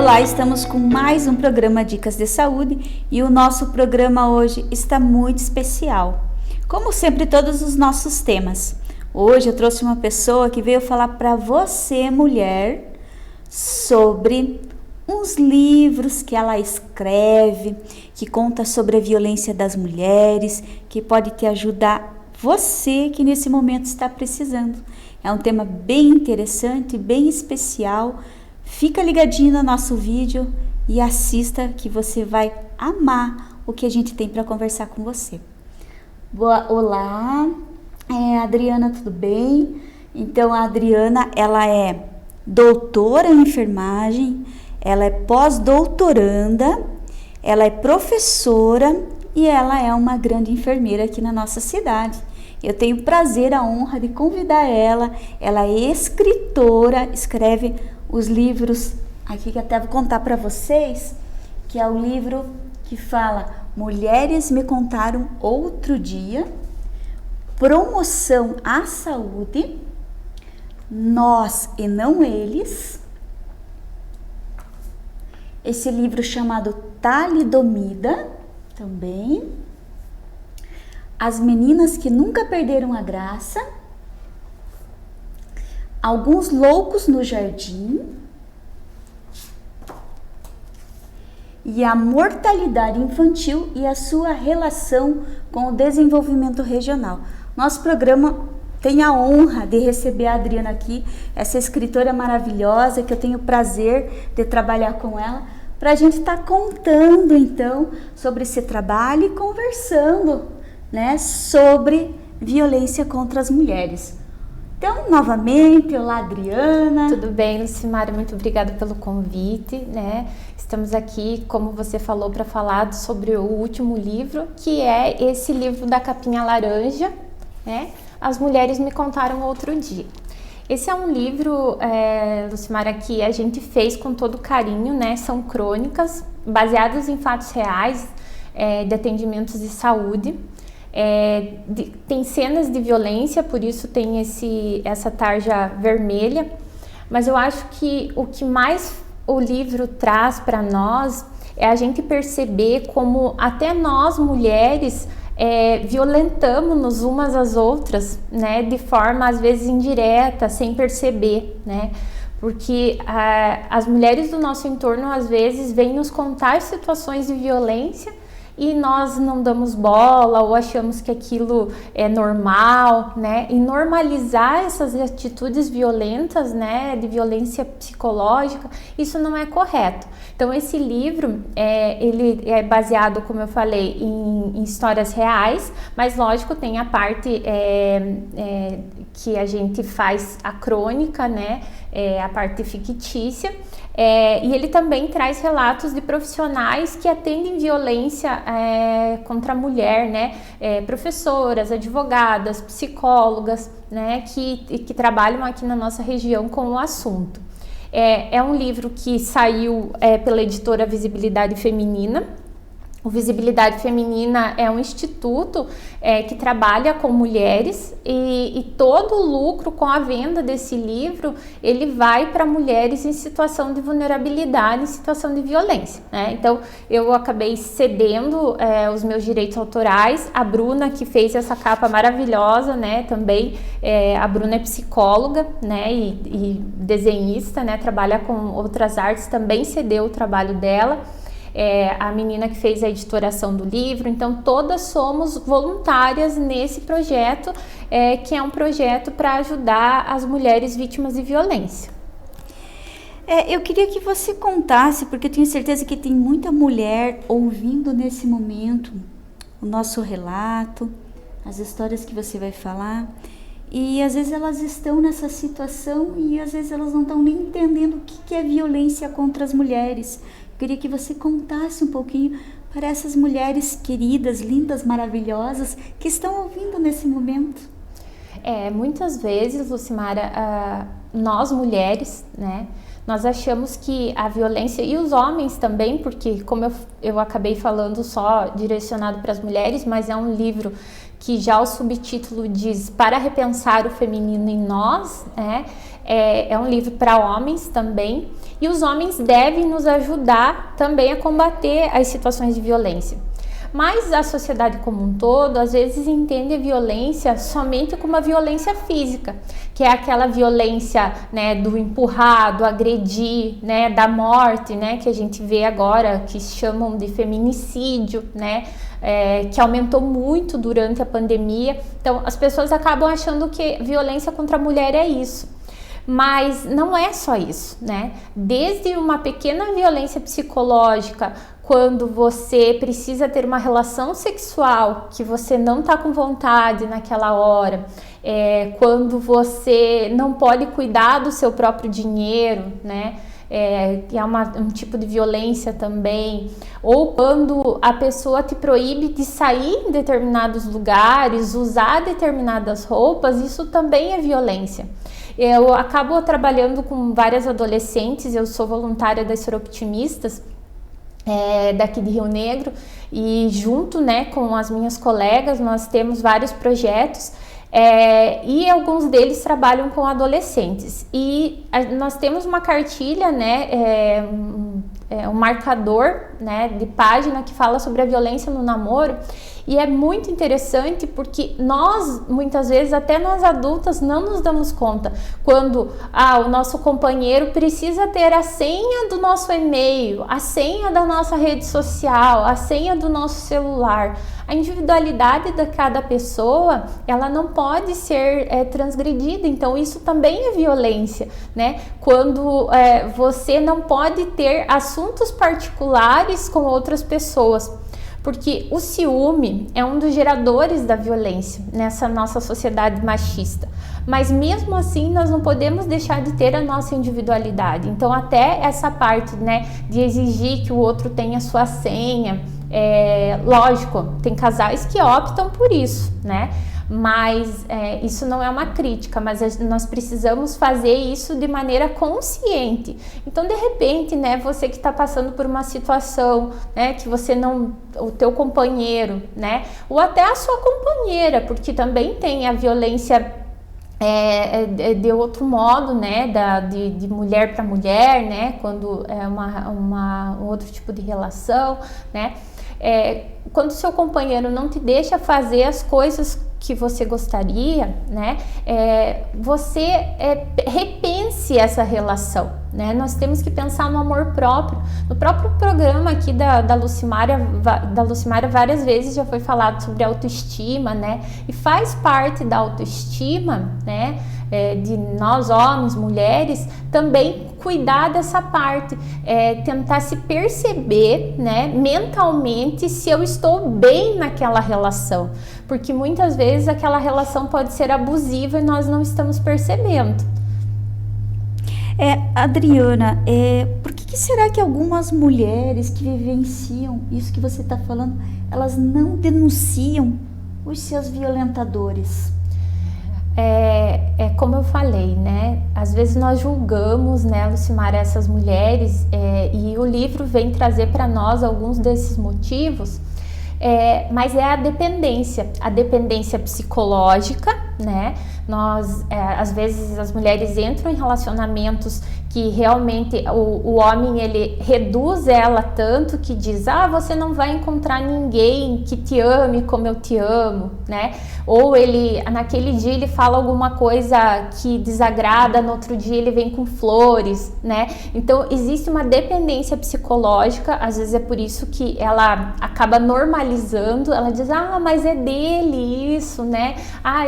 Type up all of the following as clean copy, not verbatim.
Olá, estamos com mais um programa Dicas de Saúde e o nosso programa hoje está muito especial. Como sempre, todos os nossos temas. Hoje eu trouxe uma pessoa que veio falar para você, mulher, sobre uns livros que ela escreve, que conta sobre a violência das mulheres, que pode te ajudar você que nesse momento está precisando. É um tema bem interessante, bem especial. Fica ligadinho no nosso vídeo e assista que você vai amar o que a gente tem para conversar com você. Olá, Adriana, tudo bem? Então a Adriana, ela é doutora em enfermagem, ela é pós-doutoranda, ela é professora e ela é uma grande enfermeira aqui na nossa cidade. Eu tenho o prazer, a honra de convidar ela. Ela é escritora, escreve os livros aqui que até vou contar para vocês, que é o livro que fala Mulheres Me Contaram Outro Dia, Promoção à Saúde, Nós e Não Eles. Esse livro chamado Talidomida também. As Meninas que Nunca Perderam a Graça, Alguns Loucos no Jardim e a mortalidade infantil e a sua relação com o desenvolvimento regional. Nosso programa tem a honra de receber a Adriana aqui, essa escritora maravilhosa que eu tenho o prazer de trabalhar com ela, para a gente estar contando então sobre esse trabalho e conversando, né, sobre violência contra as mulheres. Então, novamente, olá, Adriana. Tudo bem, Lucimara, muito obrigada pelo convite, né? Estamos aqui, como você falou, para falar sobre o último livro, que é esse livro da capinha laranja, né? As Mulheres Me Contaram Outro Dia. Esse é um livro, Lucimara, que a gente fez com todo carinho, né? São crônicas baseadas em fatos reais de atendimentos de saúde. Tem cenas de violência, por isso tem essa tarja vermelha, mas eu acho que o que mais o livro traz para nós é a gente perceber como até nós mulheres violentamos-nos umas às outras, né, de forma às vezes indireta, sem perceber, né, porque as mulheres do nosso entorno às vezes vêm nos contar situações de violência e nós não damos bola ou achamos que aquilo é normal, né? E normalizar essas atitudes violentas, né, de violência psicológica, isso não é correto. Então esse livro, ele é baseado, como eu falei, em histórias reais, mas lógico tem a parte que a gente faz a crônica, né, a parte fictícia. E ele também traz relatos de profissionais que atendem violência contra a mulher, né? Professoras, advogadas, psicólogas, né? Que trabalham aqui na nossa região com o assunto. É um livro que saiu pela editora Visibilidade Feminina. O Visibilidade Feminina é um instituto que trabalha com mulheres e todo o lucro com a venda desse livro, ele vai para mulheres em situação de vulnerabilidade, em situação de violência, né? Então, eu acabei cedendo os meus direitos autorais. A Bruna, que fez essa capa maravilhosa, né, também, a Bruna é psicóloga, né, e desenhista, né, trabalha com outras artes, também cedeu o trabalho dela. A menina que fez a editoração do livro, então todas somos voluntárias nesse projeto, que é um projeto para ajudar as mulheres vítimas de violência. Eu queria que você contasse, porque eu tenho certeza que tem muita mulher ouvindo nesse momento o nosso relato, as histórias que você vai falar, e às vezes elas estão nessa situação e às vezes elas não estão nem entendendo o que é violência contra as mulheres. Eu queria que você contasse um pouquinho para essas mulheres queridas, lindas, maravilhosas que estão ouvindo nesse momento. Muitas vezes, Lucimara, nós mulheres, né, nós achamos que a violência, e os homens também, porque como eu acabei falando só direcionado para as mulheres, mas é um livro que já o subtítulo diz Para Repensar o Feminino em Nós, é um livro para homens também. e os homens devem nos ajudar também a combater as situações de violência. Mas a sociedade como um todo, às vezes, entende a violência somente como uma violência física, que é aquela violência, né, do empurrar, do agredir, né, da morte, né, que a gente vê agora, que chamam de feminicídio, né, que aumentou muito durante a pandemia. Então, as pessoas acabam achando que violência contra a mulher é isso. Mas não é só isso, né? Desde uma pequena violência psicológica, quando você precisa ter uma relação sexual que você não está com vontade naquela hora, quando você não pode cuidar do seu próprio dinheiro, né? Que é um tipo de violência também, ou quando a pessoa te proíbe de sair em determinados lugares, usar determinadas roupas, isso também é violência. Eu acabo trabalhando com várias adolescentes, eu sou voluntária das Soroptimistas, daqui de Rio Negro, e junto, né, com as minhas colegas nós temos vários projetos, e alguns deles trabalham com adolescentes, e nós temos uma cartilha, né, um marcador, né, de página que fala sobre a violência no namoro. E é muito interessante porque nós, muitas vezes, até nós adultas, não nos damos conta quando o nosso companheiro precisa ter a senha do nosso e-mail, a senha da nossa rede social, a senha do nosso celular. A individualidade de cada pessoa, ela não pode ser transgredida, então isso também é violência, né? Quando você não pode ter assuntos particulares com outras pessoas. Porque o ciúme é um dos geradores da violência nessa nossa sociedade machista. Mas mesmo assim, nós não podemos deixar de ter a nossa individualidade. Então, até essa parte, né, de exigir que o outro tenha sua senha, lógico, tem casais que optam por isso, né? Mas isso não é uma crítica, mas nós precisamos fazer isso de maneira consciente. Então, de repente, né, você que está passando por uma situação, né, que você não, o teu companheiro, né, ou até a sua companheira, porque também tem a violência de outro modo, né, de mulher para mulher, né, quando é um outro tipo de relação, né. Quando seu companheiro não te deixa fazer as coisas que você gostaria, né, você repense essa relação, né? Nós temos que pensar no amor próprio. No próprio programa aqui da Lucimária, várias vezes já foi falado sobre autoestima, né? E faz parte da autoestima, né, de nós homens, mulheres, também cuidar dessa parte, tentar se perceber, né, mentalmente, se eu estou bem naquela relação, porque muitas vezes aquela relação pode ser abusiva e nós não estamos percebendo. Adriana, por que será que algumas mulheres que vivenciam isso que você está falando, elas não denunciam os seus violentadores? Como eu falei, né? Às vezes nós julgamos, né, Lucimara, essas mulheres, e o livro vem trazer para nós alguns desses motivos, mas é a dependência psicológica, né? Às vezes as mulheres entram em relacionamentos que realmente o homem, ele reduz ela tanto que diz, você não vai encontrar ninguém que te ame como eu te amo, né? Ou ele, naquele dia ele fala alguma coisa que desagrada, no outro dia ele vem com flores, né? Então existe uma dependência psicológica, às vezes é por isso que ela acaba normalizando, ela diz, mas é dele isso, né?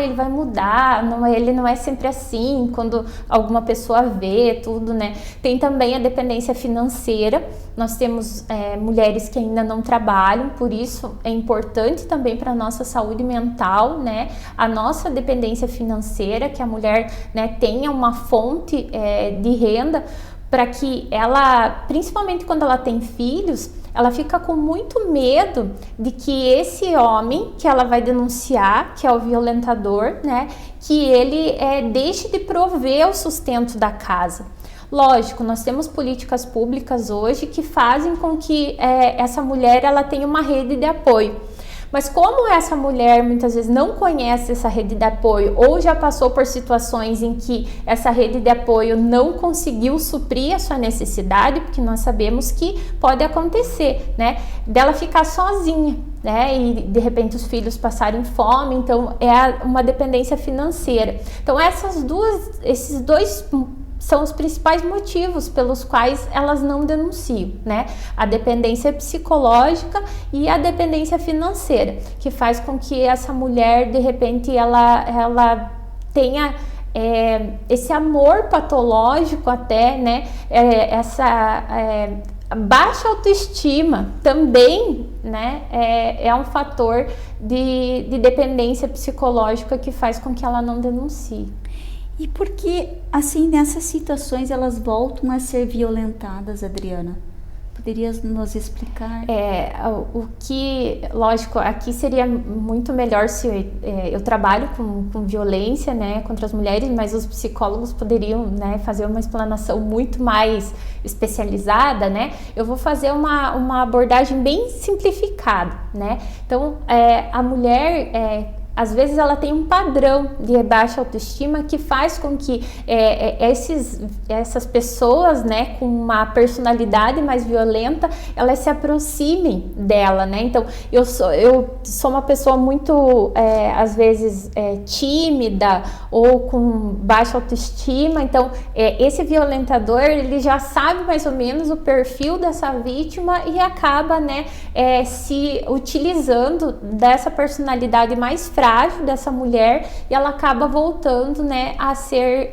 Ele vai mudar, ele não é sempre assim, quando alguma pessoa vê tudo, né? Tem também a dependência financeira. Nós temos mulheres que ainda não trabalham, por isso é importante também para a nossa saúde mental, né? A nossa dependência financeira, que a mulher, né, tenha uma fonte de renda, para que ela, principalmente quando ela tem filhos, ela fica com muito medo de que esse homem que ela vai denunciar, que é o violentador, né, que ele deixe de prover o sustento da casa. Lógico, nós temos políticas públicas hoje que fazem com que essa mulher ela tenha uma rede de apoio. Mas como essa mulher muitas vezes não conhece essa rede de apoio ou já passou por situações em que essa rede de apoio não conseguiu suprir a sua necessidade, porque nós sabemos que pode acontecer, né, dela ficar sozinha, né, e de repente os filhos passarem fome, então é uma dependência financeira. Então esses dois são os principais motivos pelos quais elas não denunciam, né? A dependência psicológica e a dependência financeira, que faz com que essa mulher, de repente, ela tenha esse amor patológico até, né? Essa baixa autoestima também, né? É um fator de dependência psicológica que faz com que ela não denuncie. E por que, assim, nessas situações elas voltam a ser violentadas, Adriana? Poderias nos explicar? O que, lógico, aqui seria muito melhor se eu trabalho com violência, né, contra as mulheres, mas os psicólogos poderiam, né, fazer uma explanação muito mais especializada, né? Eu vou fazer uma abordagem bem simplificada, né? Então, a mulher às vezes ela tem um padrão de baixa autoestima que faz com que essas pessoas, né, com uma personalidade mais violenta, elas se aproximem dela, né? Então, eu sou uma pessoa muito, às vezes, tímida ou com baixa autoestima, então, esse violentador, ele já sabe mais ou menos o perfil dessa vítima e acaba, né, se utilizando dessa personalidade mais frágil dessa mulher e ela acaba voltando, né, a ser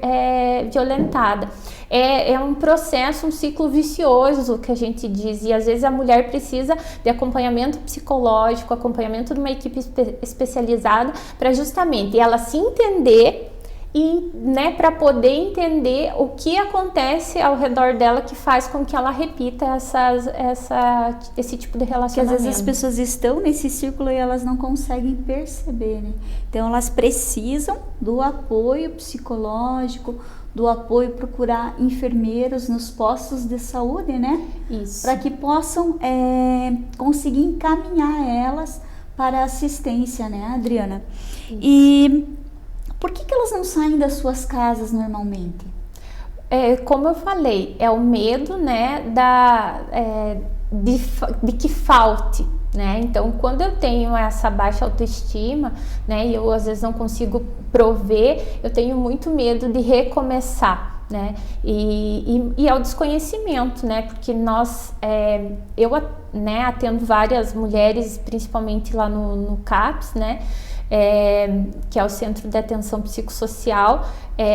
violentada. É um processo, um ciclo vicioso que a gente diz, e às vezes a mulher precisa de acompanhamento psicológico, acompanhamento de uma equipe especializada para justamente ela se entender e, né, para poder entender o que acontece ao redor dela que faz com que ela repita esse tipo de relacionamento. Porque às vezes as pessoas estão nesse círculo e elas não conseguem perceber, né? Então elas precisam do apoio psicológico, do apoio, procurar enfermeiros nos postos de saúde, né? Isso. Para que possam conseguir encaminhar elas para a assistência, né, Adriana? Isso. E por que elas não saem das suas casas normalmente? Como eu falei, é o medo, né, de que falte, né? Então, quando eu tenho essa baixa autoestima, né, e eu às vezes não consigo prover, eu tenho muito medo de recomeçar, né? E é o desconhecimento, né? Porque eu, né, atendo várias mulheres, principalmente lá no CAPS, né? Que é o Centro de Atenção Psicossocial,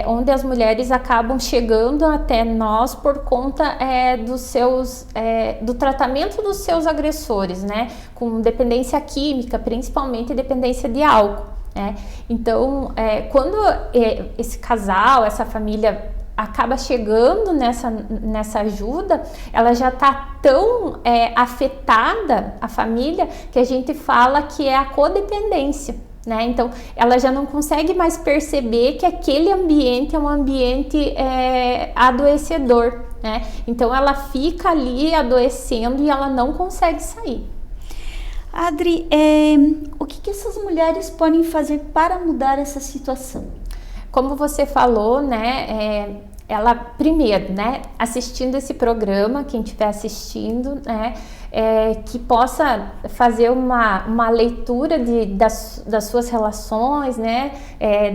onde as mulheres acabam chegando até nós por conta do tratamento dos seus agressores, né? Com dependência química, principalmente dependência de álcool, né? Então, quando esse casal, essa família acaba chegando nessa ajuda, ela já está tão afetada, a família, que a gente fala que é a codependência. Né? Então, ela já não consegue mais perceber que aquele ambiente é um ambiente adoecedor, né? Então, ela fica ali adoecendo e ela não consegue sair. Adri, o que essas mulheres podem fazer para mudar essa situação? Como você falou, né? Ela, primeiro, né, assistindo esse programa, quem estiver assistindo, né, que possa fazer uma leitura das suas relações, né,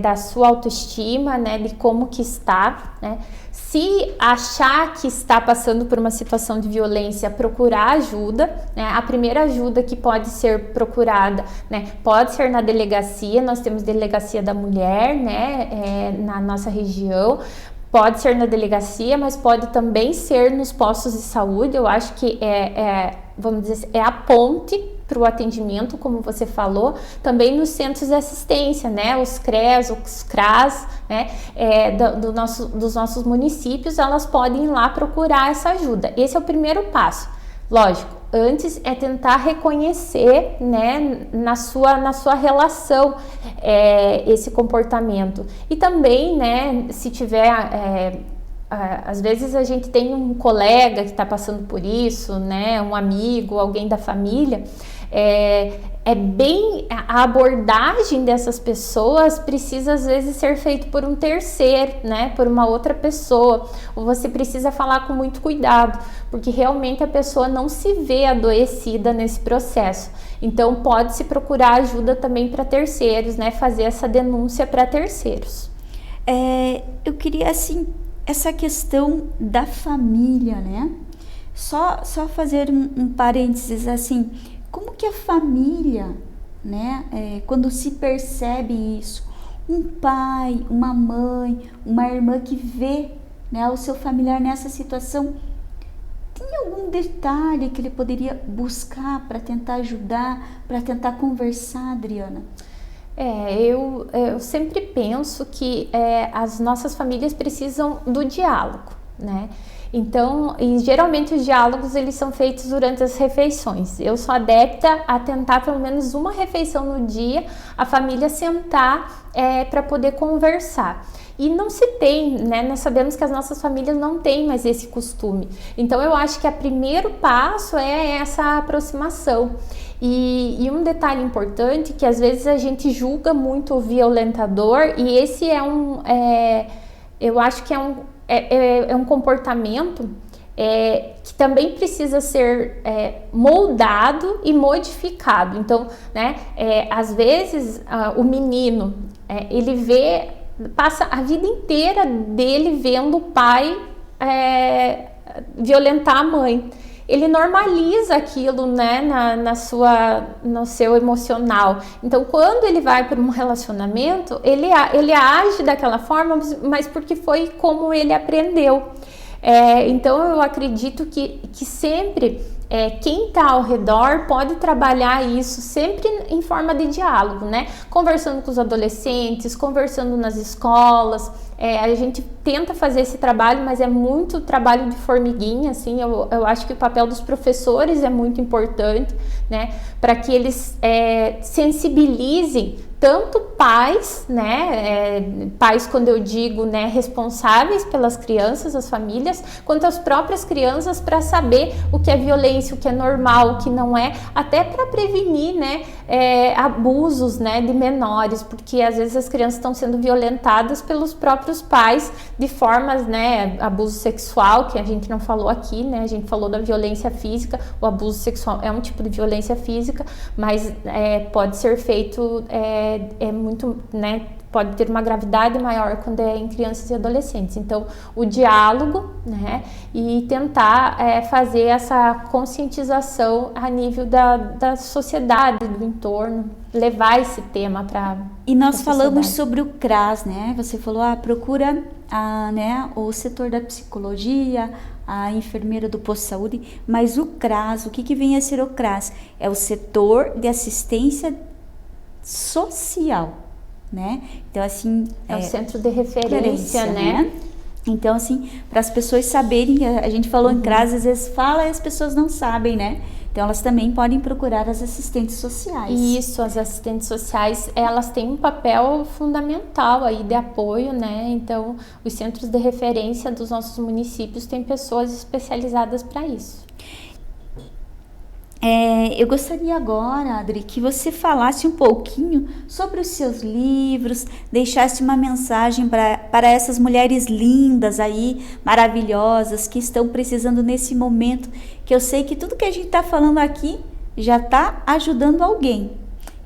da sua autoestima, né, de como que está, né. Se achar que está passando por uma situação de violência, procurar ajuda, né? A primeira ajuda que pode ser procurada, né, pode ser na delegacia. Nós temos delegacia da mulher, né, na nossa região. Pode ser na delegacia, mas pode também ser nos postos de saúde. Eu acho que vamos dizer assim, a ponte para o atendimento, como você falou, também nos centros de assistência, né? Os CREAS, os CRAS, né? Dos nossos municípios, elas podem ir lá procurar essa ajuda. Esse é o primeiro passo. Lógico, antes é tentar reconhecer, né, na sua relação esse comportamento. E também, né, se tiver, às vezes a gente tem um colega que está passando por isso, né, um amigo, alguém da família, a abordagem dessas pessoas precisa às vezes ser feito por um terceiro, né, por uma outra pessoa, ou você precisa falar com muito cuidado, porque realmente a pessoa não se vê adoecida nesse processo. Então pode-se procurar ajuda também para terceiros, né, fazer essa denúncia para terceiros. Eu queria assim, essa questão da família, né, só fazer um parênteses assim. Como que a família, né, quando se percebe isso, um pai, uma mãe, uma irmã que vê, né, o seu familiar nessa situação, tem algum detalhe que ele poderia buscar para tentar ajudar, para tentar conversar, Adriana? Eu sempre penso que as nossas famílias precisam do diálogo, né? Então, e geralmente os diálogos eles são feitos durante as refeições. Eu sou adepta a tentar pelo menos uma refeição no dia, a família sentar para poder conversar. E não se tem, né? Nós sabemos que as nossas famílias não têm mais esse costume. Então, eu acho que o primeiro passo é essa aproximação. E um detalhe importante que às vezes a gente julga muito o violentador, e esse eu acho que é um comportamento que também precisa ser moldado e modificado. Então, né, às vezes o menino ele passa a vida inteira dele vendo o pai violentar a mãe. Ele normaliza aquilo, né, no seu emocional. Então, quando ele vai para um relacionamento, ele age daquela forma, mas porque foi como ele aprendeu. Então, eu acredito que sempre quem está ao redor pode trabalhar isso sempre em forma de diálogo, né? Conversando com os adolescentes, conversando nas escolas. A gente tenta fazer esse trabalho, mas é muito trabalho de formiguinha, assim. Eu acho que o papel dos professores é muito importante, né? Para que eles sensibilizem tanto pais, né, pais quando eu digo, né, responsáveis pelas crianças, as famílias, quanto as próprias crianças para saber o que é violência, o que é normal, o que não é, até para prevenir, né, abusos, né, de menores, porque às vezes as crianças estão sendo violentadas pelos próprios pais de formas, né, abuso sexual, que a gente não falou aqui, né, a gente falou da violência física, o abuso sexual é um tipo de violência física, mas pode ser feito muito, né, pode ter uma gravidade maior quando é em crianças e adolescentes. Então, o diálogo, né, e tentar fazer essa conscientização a nível da sociedade, do entorno, levar esse tema para E nós falamos sobre o CRAS, né? Você falou, procura né, o setor da psicologia, a enfermeira do posto de saúde, mas o CRAS, o que vem a ser o CRAS? É o setor de assistência social, né? Então, assim... É o centro de referência, né? Então, assim, para as pessoas saberem, a gente falou em CRAS, às vezes fala e as pessoas não sabem, né? Então, elas também podem procurar as assistentes sociais. Isso, as assistentes sociais, elas têm um papel fundamental aí de apoio, né? Então, os centros de referência dos nossos municípios têm pessoas especializadas para isso. Eu gostaria agora, Adri, que você falasse um pouquinho sobre os seus livros, deixasse uma mensagem para essas mulheres lindas aí, maravilhosas, que estão precisando nesse momento, que eu sei que tudo que a gente está falando aqui já está ajudando alguém.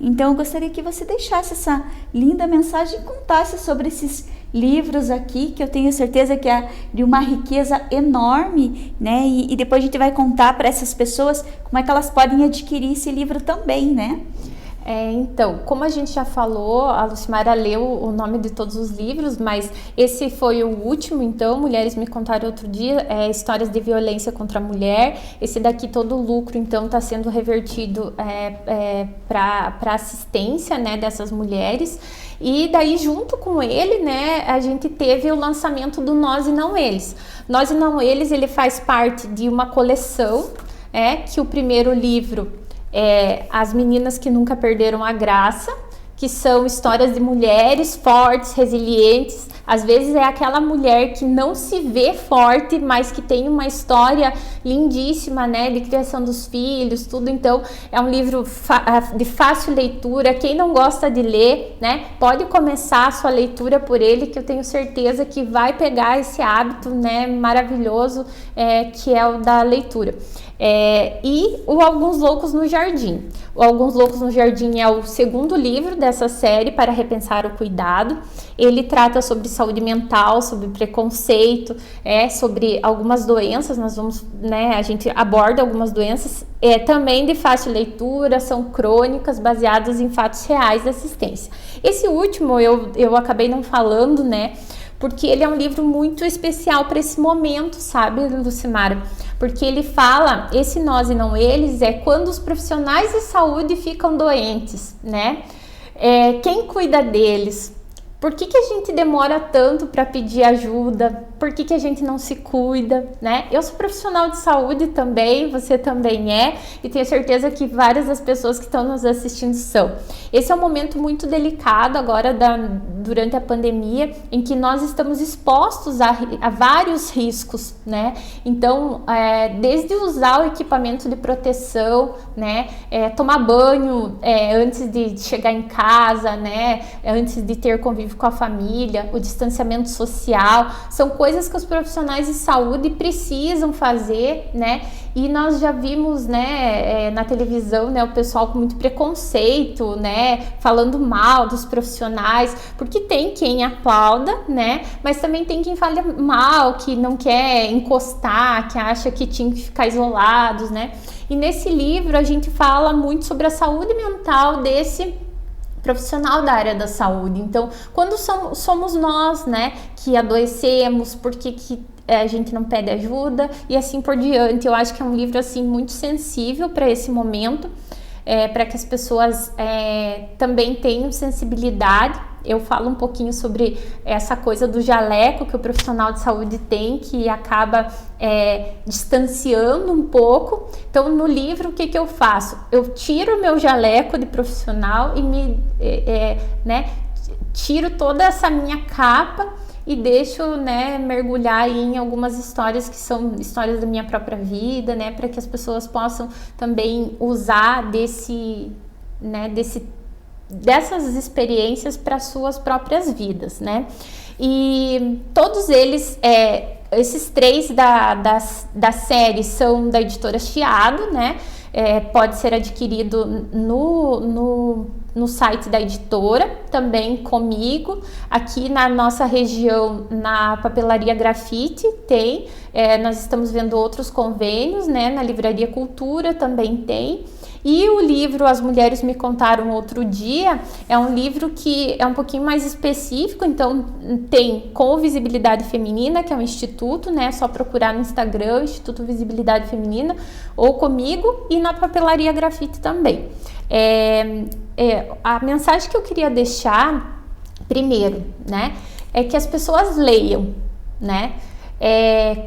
Então, eu gostaria que você deixasse essa linda mensagem e contasse sobre esses livros aqui, que eu tenho certeza que é de uma riqueza enorme, né? E depois a gente vai contar para essas pessoas como é que elas podem adquirir esse livro também, né? Então, como a gente já falou, a Lucimara leu o nome de todos os livros, mas esse foi o último, então, Mulheres Me Contaram Outro Dia, Histórias de Violência contra a Mulher. Esse daqui, todo o lucro, então, está sendo revertido para assistência, né, dessas mulheres. E daí, junto com ele, né, a gente teve o lançamento do Nós e Não Eles. Nós e Não Eles, ele faz parte de uma coleção, que o primeiro livro As Meninas que Nunca Perderam a Graça, que são histórias de mulheres fortes, resilientes, Às vezes é aquela mulher que não se vê forte, mas que tem uma história lindíssima, né, de criação dos filhos, tudo. Então é um livro de fácil leitura. Quem não gosta de ler, né, pode começar a sua leitura por ele, que eu tenho certeza que vai pegar esse hábito, né, maravilhoso, que é o da leitura. E o Alguns Loucos no Jardim. O Alguns Loucos no Jardim é o segundo livro dessa série para repensar o cuidado. Ele trata sobre saúde mental, sobre preconceito, sobre algumas doenças. Nós vamos, né, a gente aborda algumas doenças também de fácil leitura, são crônicas baseadas em fatos reais de assistência. Esse último eu acabei não falando, né, porque ele é um livro muito especial para esse momento, sabe, Lucimara? Porque ele fala, esse nós e não eles, é quando os profissionais de saúde ficam doentes, né? Quem cuida deles? Por que a gente demora tanto para pedir ajuda? Por que a gente não se cuida, né? Eu sou profissional de saúde também, você também e tenho certeza que várias das pessoas que estão nos assistindo são. Esse é um momento muito delicado agora durante a pandemia, em que nós estamos expostos a vários riscos, né? Então, desde usar o equipamento de proteção, né? Tomar banho antes de chegar em casa, né? Antes de ter convívio com a família, o distanciamento social, são coisas que os profissionais de saúde precisam fazer, né? E nós já vimos, né, na televisão, né, o pessoal com muito preconceito, né, falando mal dos profissionais, porque tem quem aplauda, né, mas também tem quem fala mal, que não quer encostar, que acha que tinha que ficar isolados, né? E nesse livro a gente fala muito sobre a saúde mental desse profissional da área da saúde. Então, quando somos nós, né, que adoecemos, por que a gente não pede ajuda e assim por diante. Eu acho que é um livro assim muito sensível para esse momento, para que as pessoas também tenham sensibilidade. Eu falo um pouquinho sobre essa coisa do jaleco que o profissional de saúde tem, que acaba distanciando um pouco. Então, no livro, o que eu faço? Eu tiro o meu jaleco de profissional e tiro toda essa minha capa e deixo, né, mergulhar aí em algumas histórias que são histórias da minha própria vida, né, para que as pessoas possam também usar dessas experiências para suas próprias vidas, né? E todos eles, esses 3 da série são da editora Chiado, né? Pode ser adquirido no site da editora, também comigo. Aqui na nossa região, na Papelaria Grafite, tem. Nós estamos vendo outros convênios, né? Na Livraria Cultura também tem. E o livro As Mulheres Me Contaram Outro Dia é um livro que é um pouquinho mais específico, então tem com Visibilidade Feminina, que é um instituto, né? É só procurar no Instagram, Instituto Visibilidade Feminina, ou comigo, e na Papelaria Grafite também. A mensagem que eu queria deixar, primeiro, né? É que as pessoas leiam, né?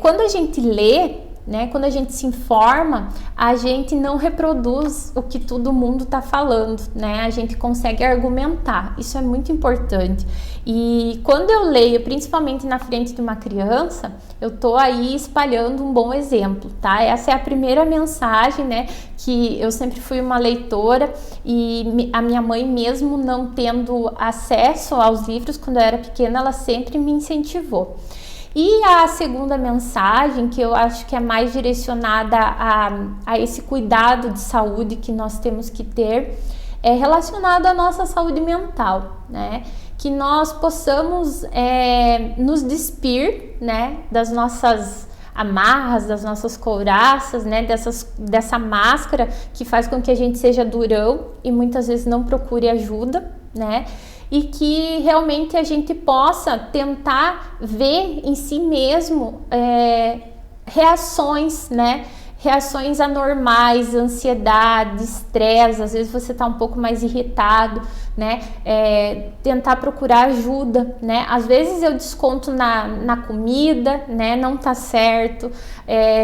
Quando a gente lê, né, quando a gente se informa, a gente não reproduz o que todo mundo está falando, né? A gente consegue argumentar, isso é muito importante. E quando eu leio, principalmente na frente de uma criança, eu tô aí espalhando um bom exemplo, tá? Essa é a primeira mensagem, né? Que eu sempre fui uma leitora e a minha mãe, mesmo não tendo acesso aos livros quando eu era pequena, ela sempre me incentivou. E a segunda mensagem, que eu acho que é mais direcionada a esse cuidado de saúde que nós temos que ter, é relacionado à nossa saúde mental, né? Que nós possamos nos despir, né, das nossas amarras, das nossas couraças, né, dessa máscara que faz com que a gente seja durão e muitas vezes não procure ajuda, né? E que realmente a gente possa tentar ver em si mesmo reações, né? Reações anormais, ansiedade, estresse, às vezes você tá um pouco mais irritado, né? Tentar procurar ajuda, né? Às vezes eu desconto na comida, né? Não tá certo.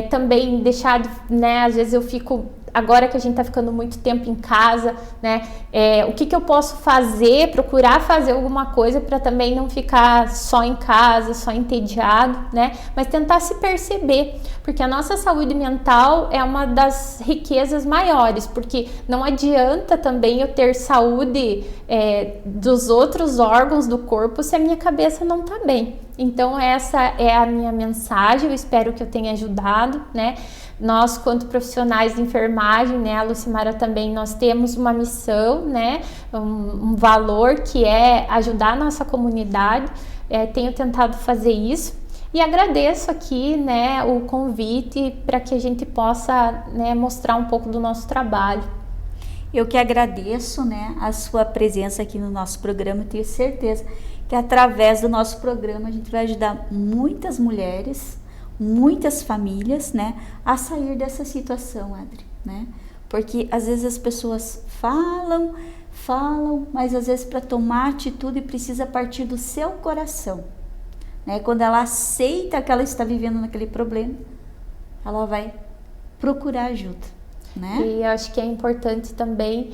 Também deixar, né? Às vezes eu fico agora que a gente está ficando muito tempo em casa, né? O que eu posso fazer, procurar fazer alguma coisa para também não ficar só em casa, só entediado, né? Mas tentar se perceber, porque a nossa saúde mental é uma das riquezas maiores, porque não adianta também eu ter saúde dos outros órgãos do corpo se a minha cabeça não tá bem. Então essa é a minha mensagem, eu espero que eu tenha ajudado, né? Nós, quanto profissionais de enfermagem, né, a Lucimara também, nós temos uma missão, né, um valor que é ajudar a nossa comunidade, tenho tentado fazer isso e agradeço aqui, né, o convite para que a gente possa, né, mostrar um pouco do nosso trabalho. Eu que agradeço, né, a sua presença aqui no nosso programa, tenho certeza que através do nosso programa a gente vai ajudar muitas mulheres, muitas famílias, né, a sair dessa situação, Adri, né? Porque às vezes as pessoas falam, mas às vezes para tomar atitude precisa partir do seu coração, né? Quando ela aceita que ela está vivendo naquele problema, ela vai procurar ajuda, né? E eu acho que é importante também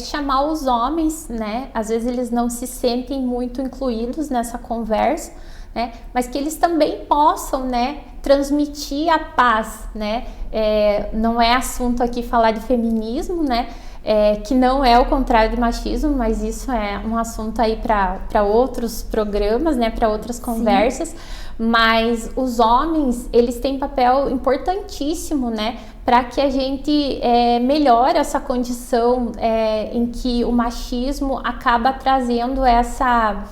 chamar os homens, né? Às vezes eles não se sentem muito incluídos nessa conversa, né? Mas que eles também possam, né, transmitir a paz, né? Não é assunto aqui falar de feminismo, né? Que não é o contrário de machismo, mas isso é um assunto aí para outros programas, né? Para outras conversas. Sim. Mas os homens, eles têm papel importantíssimo, né? Para que a gente melhore essa condição em que o machismo acaba trazendo essa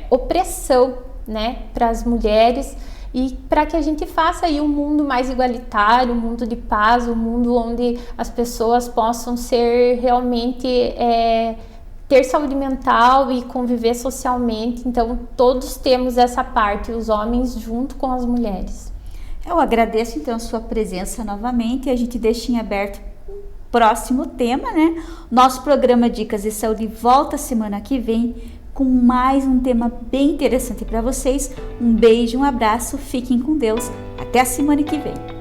opressão, né, para as mulheres, e para que a gente faça aí um mundo mais igualitário, um mundo de paz, um mundo onde as pessoas possam ser realmente ter saúde mental e conviver socialmente. Então todos temos essa parte, os homens junto com as mulheres. Eu agradeço então a sua presença novamente e a gente deixa em aberto o próximo tema, né? Nosso programa Dicas de Saúde volta semana que vem com mais um tema bem interessante para vocês. Um beijo, um abraço, fiquem com Deus. Até a semana que vem.